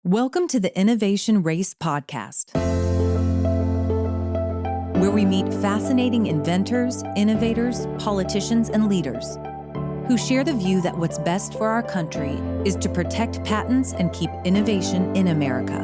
Welcome to the Innovation Race podcast, where we meet fascinating inventors, innovators, politicians, and leaders who share the view that what's best for our country is to protect patents and keep innovation in America.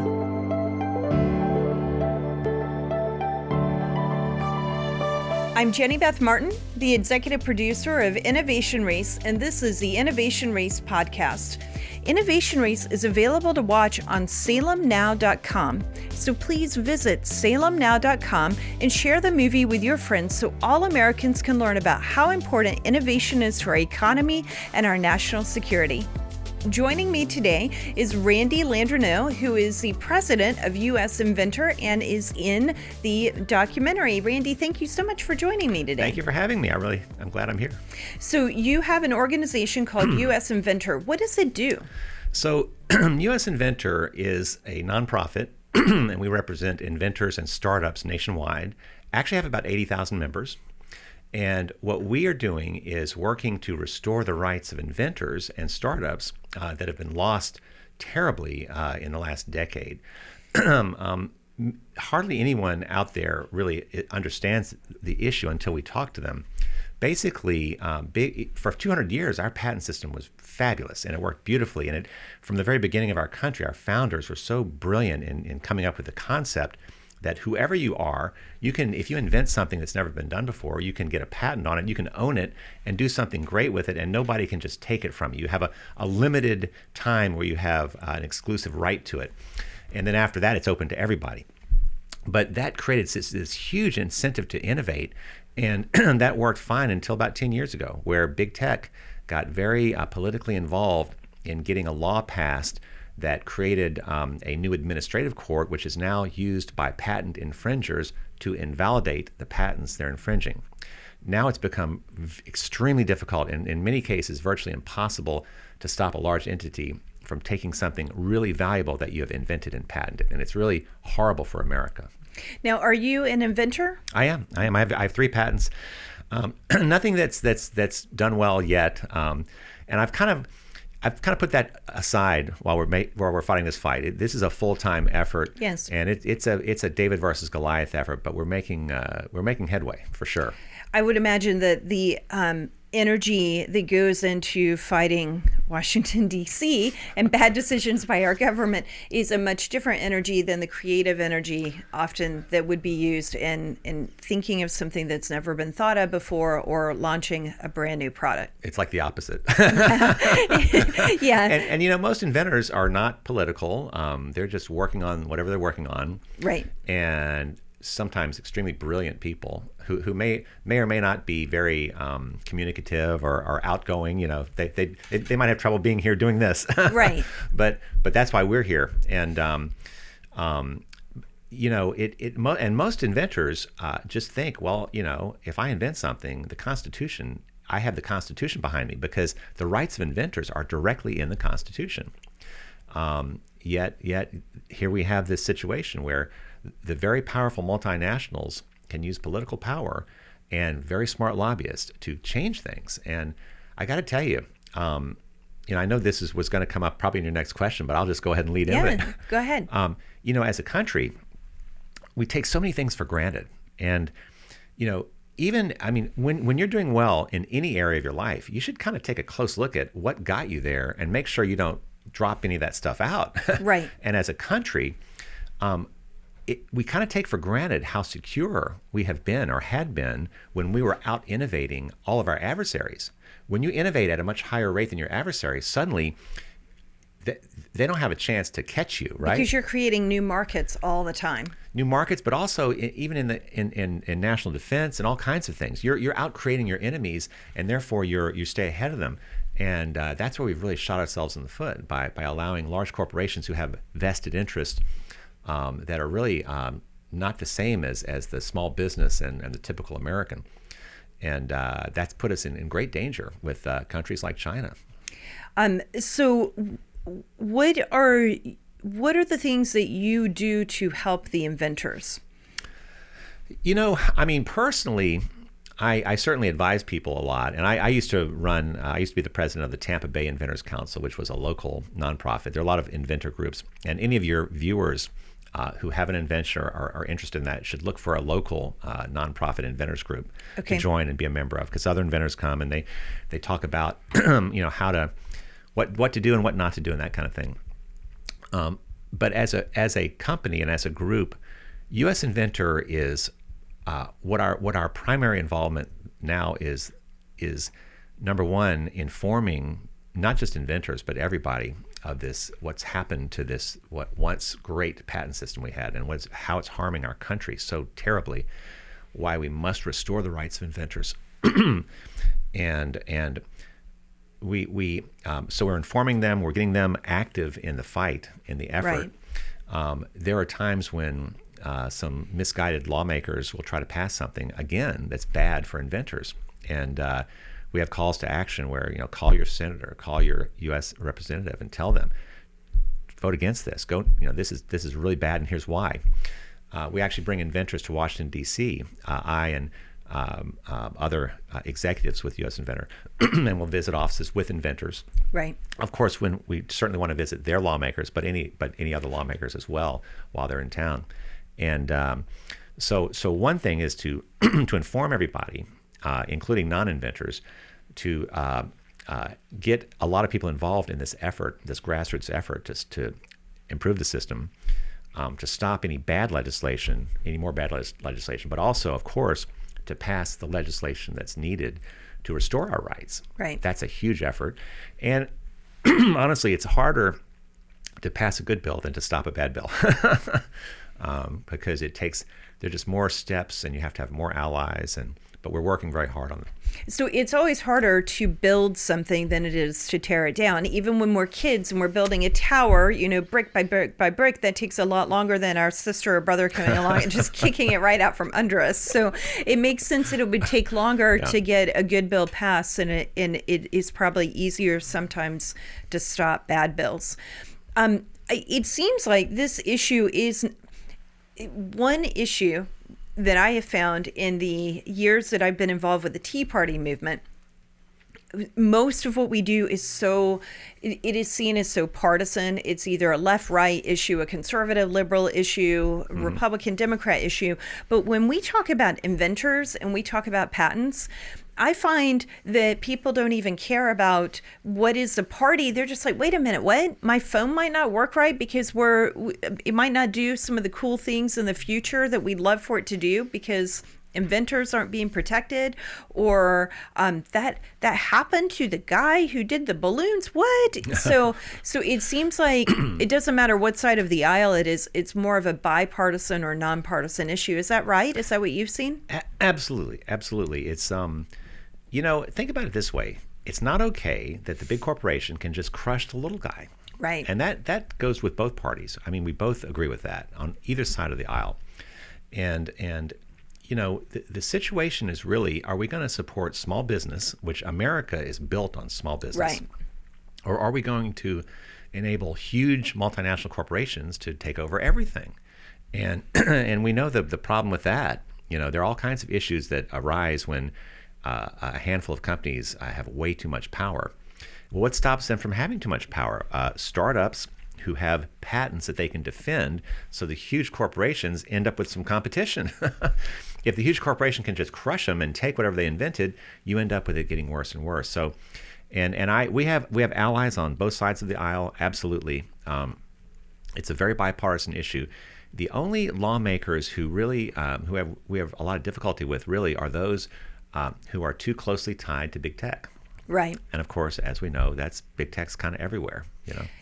I'm Jenny Beth Martin, the executive producer of Innovation Race, and this is the Innovation Race podcast. Innovation Race is available to watch on salemnow.com, so please visit salemnow.com and share the movie with your friends so all Americans can learn about how important innovation is to our economy and our national security. Joining me today is Randy Landreneau, who is the President of US Inventor and is in the documentary. Randy, thank you so much for joining me today. Thank you for having me. I'm glad I'm here. So you have an organization called US Inventor. What does it do? So US Inventor is a nonprofit, and we represent inventors and startups nationwide. Actually have about 80,000 members. And what we are doing is working to restore the rights of inventors and startups that have been lost terribly in the last decade. Hardly anyone out there really understands the issue until we talk to them. Basically, for 200 years, our patent system was fabulous and it worked beautifully. And from the very beginning of our country, our founders were so brilliant in coming up with the concept that whoever you are, you can, if you invent something that's never been done before, you can get a patent on it, you can own it and do something great with it, and nobody can just take it from you. You have a limited time where you have an exclusive right to it. And then after that, it's open to everybody. But that created this huge incentive to innovate, and that worked fine until about 10 years ago, where big tech got very politically involved in getting a law passed that created a new administrative court, which is now used by patent infringers to invalidate the patents they're infringing. Now it's become extremely difficult, and in many cases virtually impossible, to stop a large entity from taking something really valuable that you have invented and patented. And it's really horrible for America. Now, are you an inventor? I am. I have 3 patents. Nothing that's done well yet. And I've kind of put that aside while we're fighting this fight. This is a full-time effort. Yes. And it's a David versus Goliath effort, but we're making headway for sure. I would imagine that the energy that goes into fighting Washington, D.C. and bad decisions by our government is a much different energy than the creative energy often that would be used in thinking of something that's never been thought of before or launching a brand new product. It's like the opposite. Yeah. And most inventors are not political. They're just working on whatever they're working on. Right. And sometimes extremely brilliant people who may or may not be very communicative or outgoing. They might have trouble being here doing this. Right. But that's why we're here. And and most inventors just think, well, if I invent something, the Constitution, I have the Constitution behind me because the rights of inventors are directly in the Constitution. Yet here we have this situation where the very powerful multinationals can use political power and very smart lobbyists to change things. And I got to tell you, I know this was going to come up probably in your next question, but I'll just go ahead and lead into it. Go ahead. As a country, we take so many things for granted. And, when you're doing well in any area of your life, you should kind of take a close look at what got you there and make sure you don't drop any of that stuff out. Right. And as a country, we kind of take for granted how secure we have been or had been when we were out innovating all of our adversaries. When you innovate at a much higher rate than your adversaries, suddenly they don't have a chance to catch you, right? Because you're creating new markets all the time. New markets, but also even in national defense and all kinds of things. You're out creating your enemies, and therefore you stay ahead of them. And that's where we've really shot ourselves in the foot by allowing large corporations who have vested interest that are really not the same as the small business and the typical American. And that's put us in great danger with countries like China. So what are the things that you do to help the inventors? Personally, I certainly advise people a lot, and I used to run. I used to be the president of the Tampa Bay Inventors Council, which was a local nonprofit. There are a lot of inventor groups, and any of your viewers who have an invention or are interested in that should look for a local nonprofit inventors group to join and be a member of, because other inventors come and they talk about how to what to do and what not to do and that kind of thing. But as a company and as a group, US Inventor is what our primary involvement now is number one, informing not just inventors but everybody of this, what's happened to this what once great patent system we had, and how it's harming our country so terribly, why we must restore the rights of inventors. and so we're informing them, we're getting them active in the fight, in the effort. Right. There are times when some misguided lawmakers will try to pass something, again, that's bad for inventors. And we have calls to action where, call your senator, call your U.S. representative and tell them, vote against this. This is really bad, and here's why. We actually bring inventors to Washington, D.C., I and other executives with U.S. Inventor, and we'll visit offices with inventors. Right. Of course, when we certainly want to visit their lawmakers, but any other lawmakers as well while they're in town. And so one thing is to to inform everybody, including non-inventors, to get a lot of people involved in this effort, this grassroots effort to improve the system, to stop any bad legislation, any more bad legislation, but also, of course, to pass the legislation that's needed to restore our rights. Right. That's a huge effort. And honestly, it's harder to pass a good bill than to stop a bad bill. Because there are just more steps, and you have to have more allies, but we're working very hard on it. So it's always harder to build something than it is to tear it down. Even when we're kids and we're building a tower, brick by brick by brick, that takes a lot longer than our sister or brother coming along and just kicking it right out from under us. So it makes sense that it would take longer to get a good bill passed, and it is probably easier sometimes to stop bad bills. It seems like this issue is one issue that I have found in the years that I've been involved with the Tea Party movement. Most of what we do is it is seen as so partisan. It's either a left-right issue, a conservative liberal issue, Republican Democrat issue. But when we talk about inventors and we talk about patents, I find that people don't even care about what is the party. They're just like, wait a minute, what? My phone might not work right because it might not do some of the cool things in the future that we'd love for it to do because inventors aren't being protected, or that happened to the guy who did the balloons. What? So it seems like it doesn't matter what side of the aisle it is. It's more of a bipartisan or nonpartisan issue. Is that right? Is that what you've seen? Absolutely. It's think about it this way. It's not okay that the big corporation can just crush the little guy. Right. And that goes with both parties. I mean, we both agree with that on either side of the aisle. And the situation is really, are we going to support small business, which America is built on small business? Right. Or are we going to enable huge multinational corporations to take over everything? And we know the problem with that. There are all kinds of issues that arise when a handful of companies have way too much power. Well, what stops them from having too much power? Startups who have patents that they can defend, so the huge corporations end up with some competition. If the huge corporation can just crush them and take whatever they invented, you end up with it getting worse and worse. So, we have allies on both sides of the aisle. Absolutely, it's a very bipartisan issue. The only lawmakers who really we have a lot of difficulty with really are those who are too closely tied to big tech. Right. And of course, as we know, that's big tech's kind of everywhere.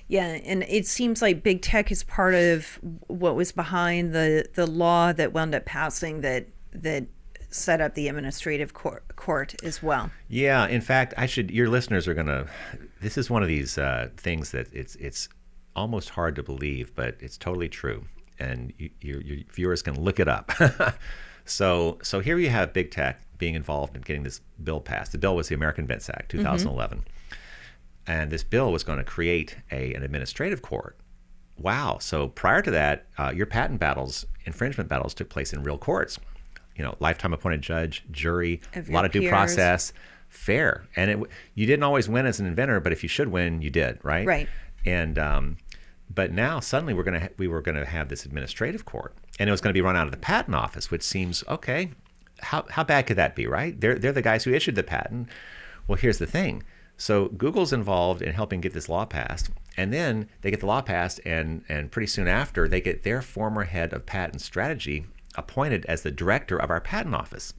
Yeah, and it seems like big tech is part of what was behind the law that wound up passing that set up the administrative court as well. Yeah, in fact, your listeners are gonna. This is one of these things that it's almost hard to believe, but it's totally true, and your viewers can look it up. So here you have big tech being involved in getting this bill passed. The bill was the American Invents Act, 2011. And this bill was going to create an administrative court. Wow. So prior to that, your patent battles, infringement battles took place in real courts. lifetime appointed judge, jury, Of a lot your of due peers. process, fair. And you didn't always win as an inventor, but if you should win, you did, right? Right. And but now suddenly we were gonna have this administrative court, and it was gonna be run out of the patent office, which seems okay. How bad could that be, right? They're the guys who issued the patent. Well, here's the thing. So Google's involved in helping get this law passed, and then they get the law passed, and pretty soon after, they get their former head of patent strategy appointed as the director of our patent office.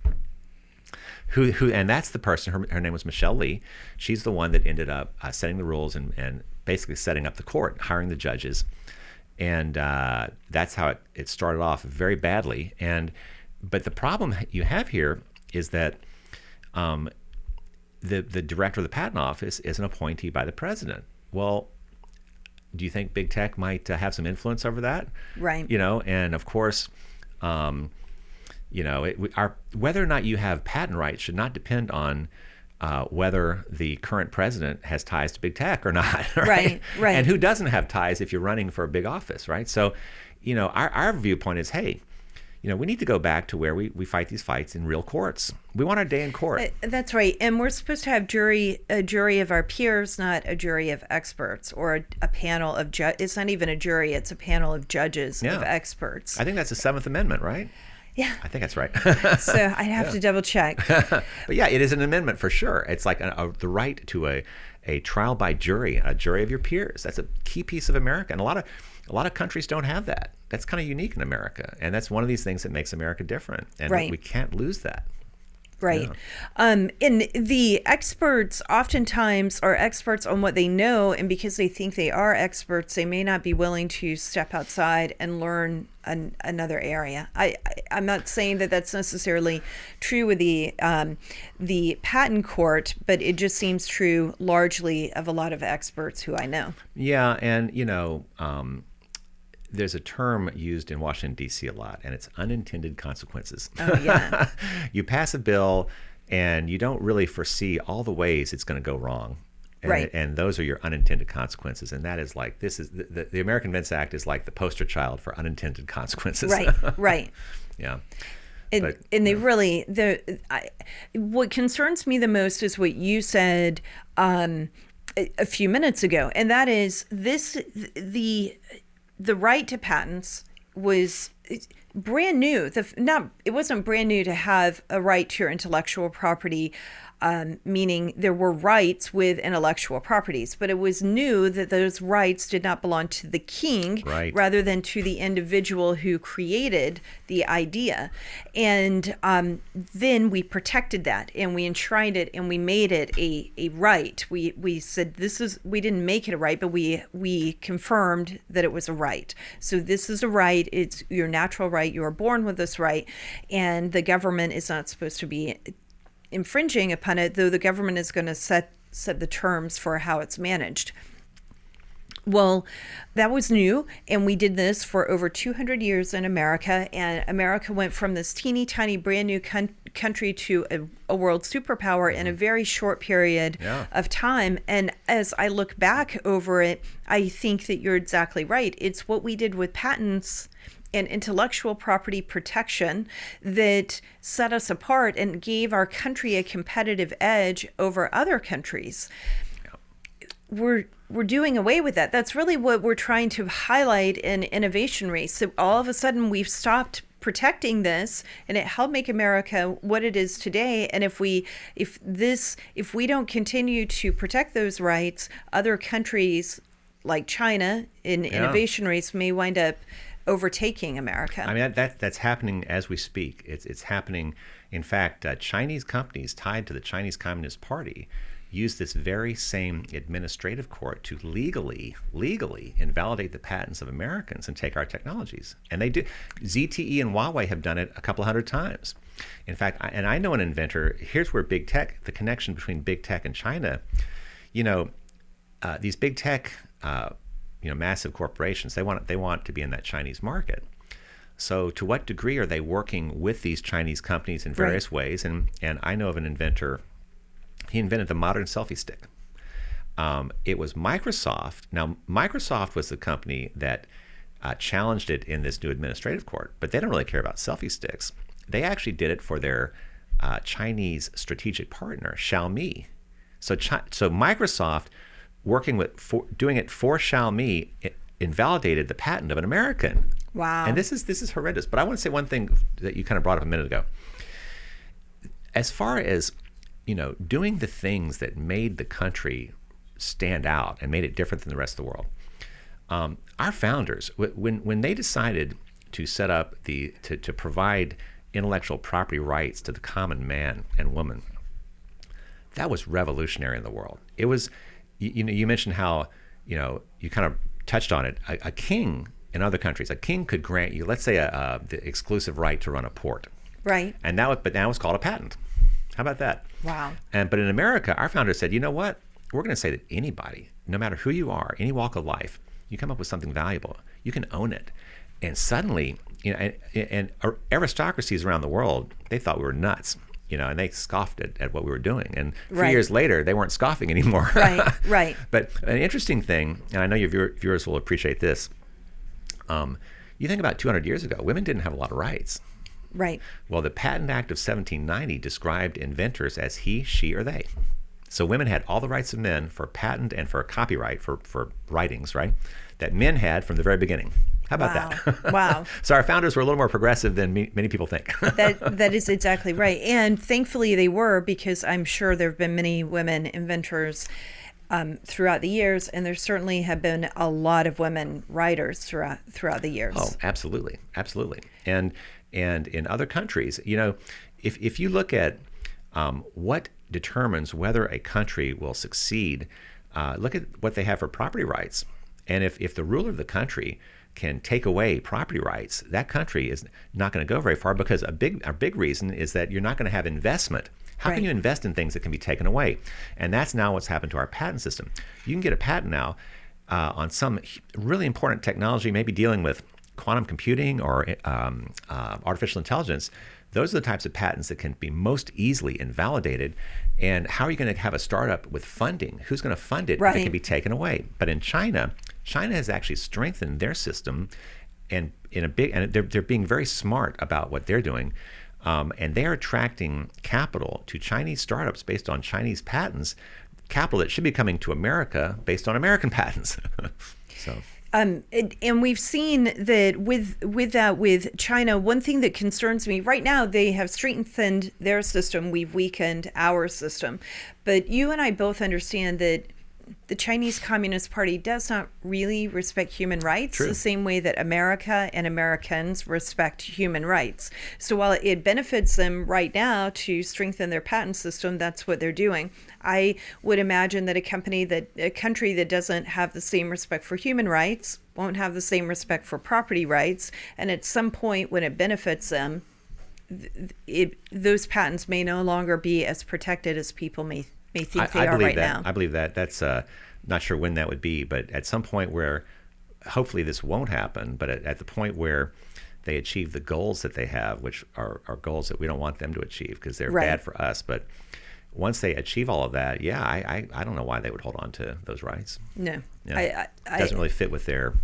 And that's the person. Her name was Michelle Lee. She's the one that ended up setting the rules and basically setting up the court, hiring the judges, and that's how it started off very badly. But the problem you have here is that the director of the patent office is an appointee by the president. Well, do you think big tech might have some influence over that? Right. And of course, whether or not you have patent rights should not depend on whether the current president has ties to big tech or not. Right. Right. And who doesn't have ties if you're running for a big office, right? So, our viewpoint is, hey, we need to go back to where we fight these fights in real courts. We want our day in court. That's right. And we're supposed to have a jury of our peers, not a jury of experts or a panel of it's not even a jury, it's a panel of judges of experts. I think that's the Seventh Amendment, right? Yeah. I think that's right. So I'd have to double check. But yeah, it is an amendment for sure. It's like the right to a trial by jury, a jury of your peers. That's a key piece of America. And a lot of countries don't have that. That's kind of unique in America. And that's one of these things that makes America different. And we can't lose that. Right. And the experts oftentimes are experts on what they know, and because they think they are experts, they may not be willing to step outside and learn another area. I'm not saying that that's necessarily true with the patent court, but it just seems true largely of a lot of experts who I know. Yeah, and there's a term used in Washington, D.C. a lot, and it's unintended consequences. Oh, yeah. You pass a bill, and you don't really foresee all the ways it's going to go wrong. And those are your unintended consequences. And that is like, this is the American Invents Act is like the poster child for unintended consequences. Right. Yeah. And they really, what concerns me the most is what you said a few minutes ago, and that is the right to patents was brand new. It wasn't brand new to have a right to your intellectual property, meaning there were rights with intellectual properties, but it was new that those rights did not belong to the king rather than to the individual who created the idea. And then we protected that, and we enshrined it, and we made it a right. We said we didn't make it a right, but we confirmed that it was a right. So this is a right. It's your natural right. You are born with this right, and the government is not supposed to be infringing upon it, though the government is going to set the terms for how it's managed. Well, that was new, and we did this for over 200 years in America, and America went from this teeny tiny brand new country to a world superpower in a very short period of time. And as I look back over it, I think that you're exactly right. It's what we did with patents and intellectual property protection that set us apart and gave our country a competitive edge over other countries. We're doing away with that. That's really what we're trying to highlight in Innovation Race. So all of a sudden we've stopped protecting this, and it helped make America what it is today. And if we don't continue to protect those rights, other countries like China in Innovation Race may wind up overtaking America. I mean, that's happening as we speak. It's happening. In fact, Chinese companies tied to the Chinese Communist Party use this very same administrative court to legally invalidate the patents of Americans and take our technologies. And they do. ZTE and Huawei have done it a couple hundred times. In fact, I know an inventor. Here's where big tech, the connection between big tech and China. These big tech massive corporations, they want to be in that Chinese market. So to what degree are they working with these Chinese companies in various ways? And I know of an inventor, he invented the modern selfie stick. It was Microsoft. Now, Microsoft was the company that challenged it in this new administrative court, but they don't really care about selfie sticks. they actually did it for their Chinese strategic partner, Xiaomi. So Microsoft, doing it for Xiaomi, invalidated the patent of an American. Wow. And this is horrendous. But I want to say one thing that you kind of brought up a minute ago. As far as, doing the things that made the country stand out and made it different than the rest of the world, our founders, when they decided to set up to provide intellectual property rights to the common man and woman, that was revolutionary in the world. It was, you mentioned how, you kind of touched on it. A king in other countries, a king could grant you, let's say, the exclusive right to run a port. Right. But now it's called a patent. How about that? Wow. But in America, our founders said, you know what? We're going to say that anybody, no matter who you are, any walk of life, you come up with something valuable, you can own it. And suddenly, and aristocracies around the world, they thought we were nuts, and they scoffed at what we were doing. And 3 years later, they weren't scoffing anymore. Right. But an interesting thing, and I know your viewers will appreciate this, you think about 200 years ago, women didn't have a lot of rights. Right. Well, the Patent Act of 1790 described inventors as he, she, or they. So women had all the rights of men for patent and for copyright, for writings, right, that men had from the very beginning. How about that? Wow. So our founders were a little more progressive than many people think. That is exactly right. And thankfully they were, because I'm sure there have been many women inventors throughout the years, and there certainly have been a lot of women writers throughout the years. Oh, absolutely. Absolutely. And in other countries, if you look at what determines whether a country will succeed, look at what they have for property rights. And if the ruler of the country can take away property rights, that country is not going to go very far, because a big reason is that you're not going to have investment. How can you invest in things that can be taken away? And that's now what's happened to our patent system. You can get a patent now on some really important technology, maybe dealing with quantum computing or artificial intelligence. Those are the types of patents that can be most easily invalidated. And how are you going to have a startup with funding? Who's going to fund it if it can be taken away? But in China has actually strengthened their system, and they're being very smart about what they're doing. And they're attracting capital to Chinese startups based on Chinese patents, capital that should be coming to America based on American patents. So. And we've seen that with China, one thing that concerns me right now, they have strengthened their system. We've weakened our system. But you and I both understand that the Chinese Communist Party does not really respect human rights the same way that America and Americans respect human rights. So while it benefits them right now to strengthen their patent system, that's what they're doing. I would imagine that a country that doesn't have the same respect for human rights won't have the same respect for property rights. And at some point when it benefits them, those patents may no longer be as protected as people may think they are right now. I believe that. That's not sure when that would be, but at some point where hopefully this won't happen, but at the point where they achieve the goals that they have, which are goals that we don't want them to achieve because they're bad for us. But once they achieve all of that, I don't know why they would hold on to those rights. No. It doesn't really fit with their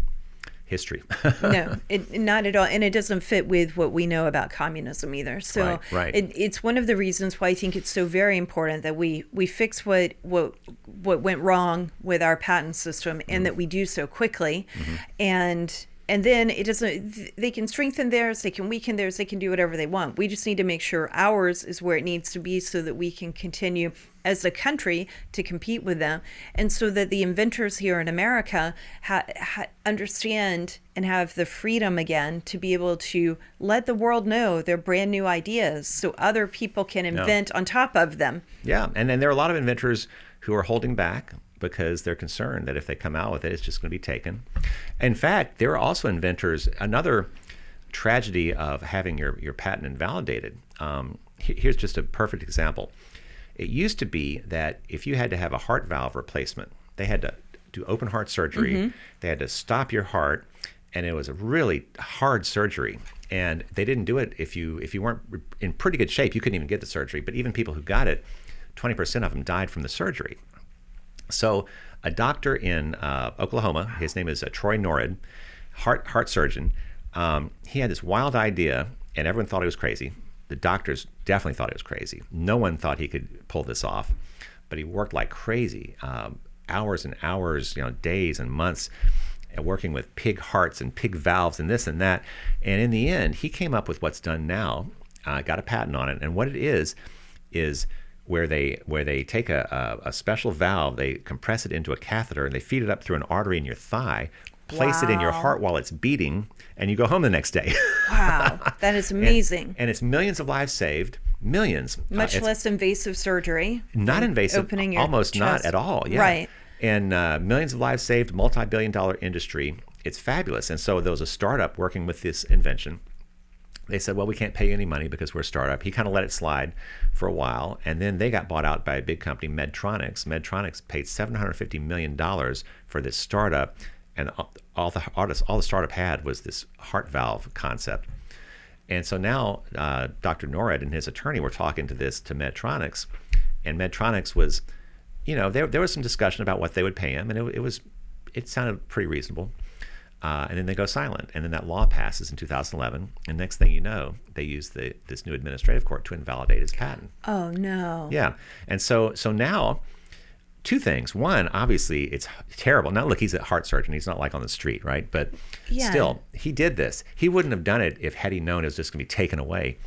history. No, not at all. And it doesn't fit with what we know about communism either. So right. It's one of the reasons why I think it's so very important that we fix what went wrong with our patent system, and that we do so quickly. And then it doesn't. They can strengthen theirs, they can weaken theirs, they can do whatever they want. We just need to make sure ours is where it needs to be, so that we can continue as a country to compete with them, and so that the inventors here in America understand and have the freedom again to be able to let the world know their brand new ideas, so other people can invent on top of them. Yeah, and then there are a lot of inventors who are holding back because they're concerned that if they come out with it, it's just going to be taken. In fact, there are also inventors, another tragedy of having your patent invalidated. Here's just a perfect example. It used to be that if you had to have a heart valve replacement, they had to do open heart surgery, they had to stop your heart, and it was a really hard surgery. And they didn't do it if you weren't in pretty good shape, you couldn't even get the surgery. But even people who got it, 20% of them died from the surgery. So a doctor in Oklahoma, his name is Troy Norrid, heart surgeon, he had this wild idea, and everyone thought he was crazy. The doctors definitely thought it was crazy. No one thought he could pull this off, but he worked like crazy, hours and hours, days and months, working with pig hearts and pig valves and this and that. And in the end, he came up with what's done now, got a patent on it. And what it is where they take a special valve, they compress it into a catheter, and they feed it up through an artery in your thigh, place it in your heart while it's beating, and you go home the next day. Wow, that is amazing. And it's millions of lives saved, millions. Much less invasive surgery. Not invasive, opening your almost chest. Not at all. Yeah. Right. And millions of lives saved, multi-billion-dollar industry. It's fabulous. And so there was a startup working with this invention. They said, well, we can't pay you any money because we're a startup. He kind of let it slide for a while. And then they got bought out by a big company, Medtronics. Medtronics paid $750 million for this startup. And all the startup had was this heart valve concept. And so now Dr. Norred and his attorney were talking to Medtronics. And Medtronics was, there was some discussion about what they would pay him. And it sounded pretty reasonable. And then they go silent. And then that law passes in 2011. And next thing you know, they use this new administrative court to invalidate his patent. Oh, no. Yeah. And so now, two things. One, obviously, it's terrible. Now, look, he's a heart surgeon. He's not like on the street, right? But still, he did this. He wouldn't have done it had he known it was just going to be taken away.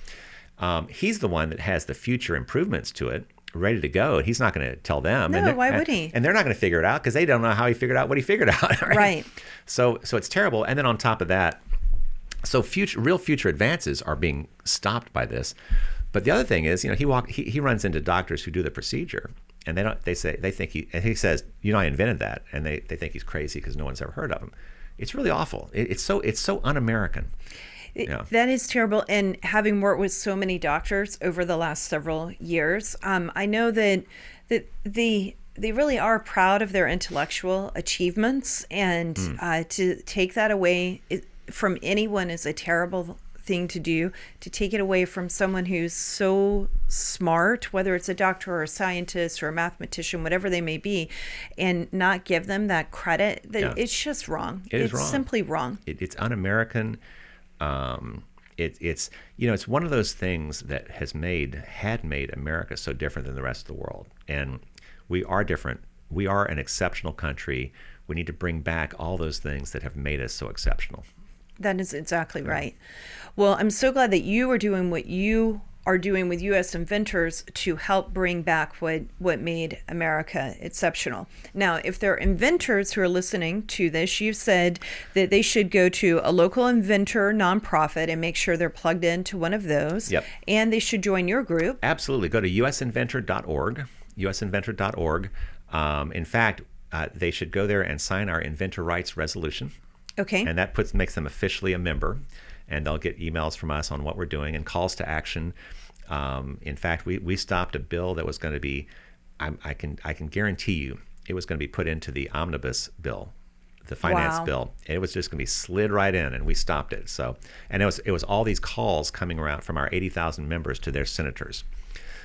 He's the one that has the future improvements to it ready to go. He's not going to tell them. No, why would he? And they're not going to figure it out because they don't know how he figured out what he figured out. Right. So it's terrible. And then on top of that, so real future advances are being stopped by this. But the other thing is, he runs into doctors who do the procedure, and he says, I invented that, and they think he's crazy because no one's ever heard of him. It's really awful. It's so un-American. That is terrible. And having worked with so many doctors over the last several years, I know that they really are proud of their intellectual achievements, and to take that away from anyone is a terrible thing to do. To take it away from someone who's so smart, whether it's a doctor or a scientist or a mathematician, whatever they may be, and not give them that credit, it's just wrong. It's wrong. Simply wrong. It's un-American. It's one of those things that had made America so different than the rest of the world. And we are different. We are an exceptional country. We need to bring back all those things that have made us so exceptional. That is exactly right. Well, I'm so glad that you are doing what you are doing with US Inventors to help bring back what made America exceptional. Now, if there are inventors who are listening to this, you've said that they should go to a local inventor nonprofit and make sure they're plugged into one of those. Yep. And they should join your group. Absolutely. Go to usinventor.org, usinventor.org. In fact, they should go there and sign our inventor rights resolution. Okay. And that makes them officially a member. And they'll get emails from us on what we're doing and calls to action. In fact, we stopped a bill that was going to be, I can guarantee you, it was going to be put into the omnibus bill, the finance bill. It was just going to be slid right in, and we stopped it. So, and it was all these calls coming around from our 80,000 members to their senators.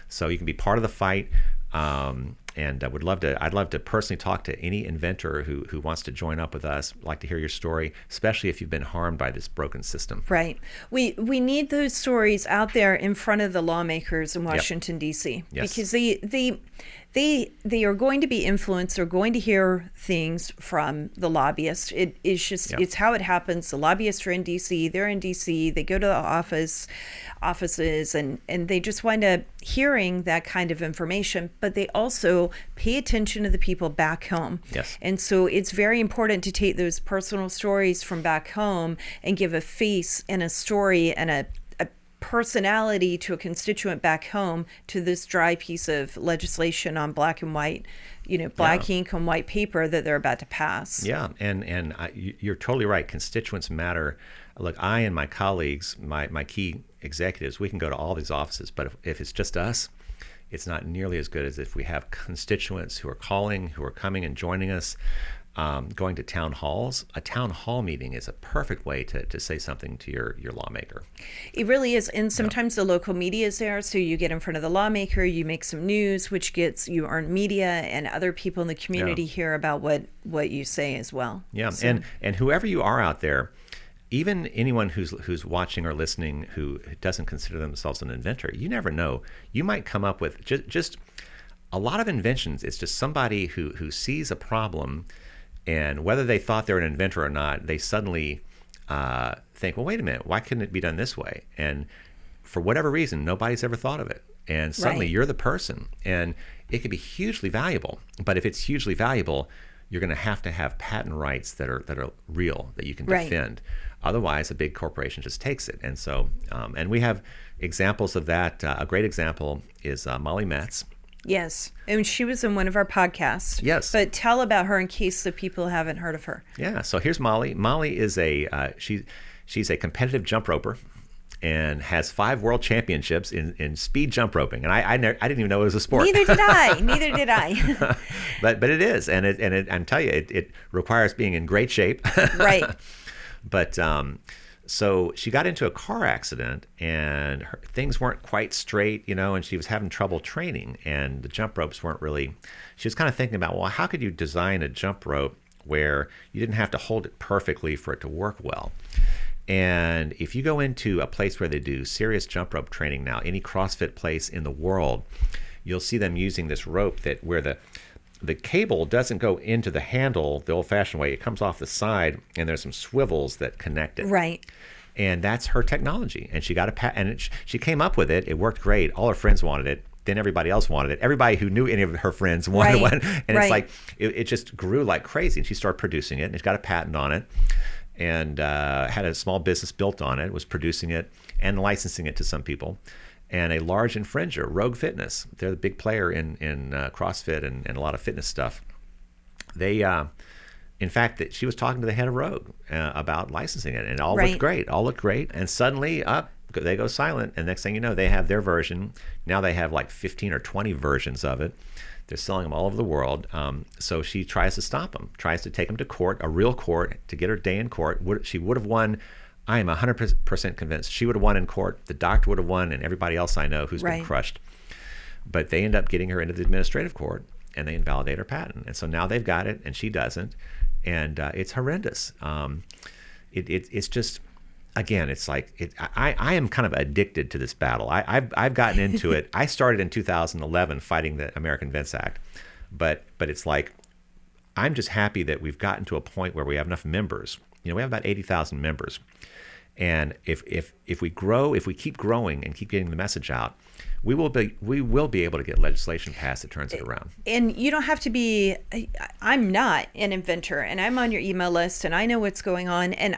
So you can be part of the fight. And I'd love to personally talk to any inventor who wants to join up with us. I'd like to hear your story, especially if you've been harmed by this broken system. Right. We need those stories out there in front of the lawmakers in Washington, D.C. Yes. Because they are going to be influenced. They're going to hear things from the lobbyists. It's how it happens. The lobbyists are in D.C. They're in D.C. They go to the offices and they just wind up hearing that kind of information, but they also pay attention to the people back home. Yes. And so it's very important to take those personal stories from back home and give a face and a story and a personality to a constituent back home to this dry piece of legislation on black and white, black ink on white paper that they're about to pass. Yeah, and you're totally right. Constituents matter. Look, I and my colleagues, my key executives, we can go to all these offices, but if it's just us, it's not nearly as good as if we have constituents who are calling, who are coming and joining us, going to town halls. A town hall meeting is a perfect way to say something to your lawmaker. It really is. And sometimes the local media is there, so you get in front of the lawmaker, you make some news, which you earn media, and other people in the community hear about what you say as well. Yeah, So. and whoever you are out there, even anyone who's watching or listening who doesn't consider themselves an inventor, you never know. You might come up with just a lot of inventions. It's just somebody who sees a problem, and whether they thought they're an inventor or not, they suddenly think, well, wait a minute, why couldn't it be done this way? And for whatever reason, nobody's ever thought of it. And suddenly you're the person. And it could be hugely valuable. But if it's hugely valuable, you're going to have patent rights that are real, that you can defend. Otherwise, a big corporation just takes it. And so, and we have examples of that. A great example is Molly Metz. Yes. And she was in one of our podcasts. Yes. But tell about her in case the people haven't heard of her. Yeah. So here's Molly. Molly is she's a competitive jump roper and has 5 world championships in speed jump roping. And I didn't even know it was a sport. Neither did I. But it is. And I'm telling you, it requires being in great shape. Right. But so she got into a car accident, and things weren't quite straight, and she was having trouble training, and the jump ropes weren't really. She was kind of thinking about, well, how could you design a jump rope where you didn't have to hold it perfectly for it to work well? And if you go into a place where they do serious jump rope training now, any CrossFit place in the world, you'll see them using this rope where the cable doesn't go into the handle the old-fashioned way. It comes off the side, and there's some swivels that connect it. Right. And that's her technology. And she got a patent. And she came up with it. It worked great. All her friends wanted it. Then everybody else wanted it. Everybody who knew any of her friends wanted one. And it's like it just grew like crazy. And she started producing it. And she's got a patent on it. And had a small business built on it. Was producing it and licensing it to some people. And a large infringer, Rogue Fitness. They're the big player in CrossFit and a lot of fitness stuff. They, in fact, she was talking to the head of Rogue about licensing it, and it all looked great. And suddenly, they go silent, and next thing you know, they have their version. Now they have like 15 or 20 versions of it. They're selling them all over the world. So she tries to stop them, tries to take them to court, a real court, to get her day in court. She would have won. I am 100% convinced she would have won in court. The doctor would have won, and everybody else I know who's been crushed. But they end up getting her into the administrative court, and they invalidate her patent. And so now they've got it, and she doesn't. And it's horrendous. It's just, again, it's like I am kind of addicted to this battle. I've gotten into it. I started in 2011 fighting the American Invents Act, but it's like I'm just happy that we've gotten to a point where we have enough members. We have about 80,000 members. And if we keep growing and keep getting the message out, we will be able to get legislation passed that turns it around. And you don't have to be. I'm not an inventor, and I'm on your email list, and I know what's going on. And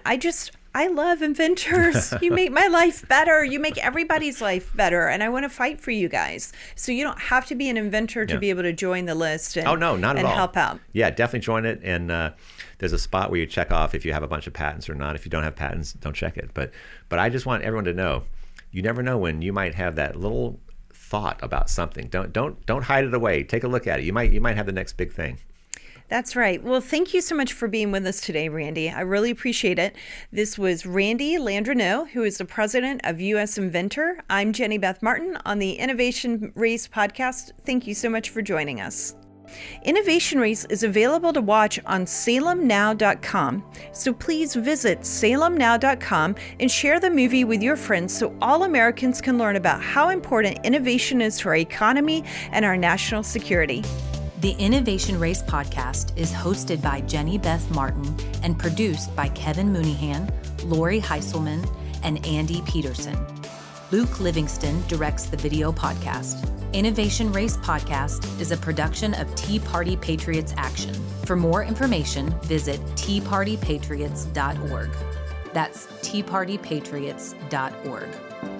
I love inventors. You make my life better. You make everybody's life better. And I want to fight for you guys. So you don't have to be an inventor to be able to join the list and, not at all. Help out. Yeah, definitely join it. And there's a spot where you check off if you have a bunch of patents or not. If you don't have patents, don't check it. But I just want everyone to know, you never know when you might have that little thought about something. Don't hide it away. Take a look at it. You might have the next big thing. That's right. Well, thank you so much for being with us today, Randy. I really appreciate it. This was Randy Landreneau, who is the president of US Inventor. I'm Jenny Beth Martin on the Innovation Race podcast. Thank you so much for joining us. Innovation Race is available to watch on salemnow.com. So please visit salemnow.com and share the movie with your friends so all Americans can learn about how important innovation is to our economy and our national security. The Innovation Race podcast is hosted by Jenny Beth Martin and produced by Kevin Mooneyhan, Lori Heiselman, and Andy Peterson. Luke Livingston directs the video podcast. Innovation Race podcast is a production of Tea Party Patriots Action. For more information, visit teapartypatriots.org. That's teapartypatriots.org.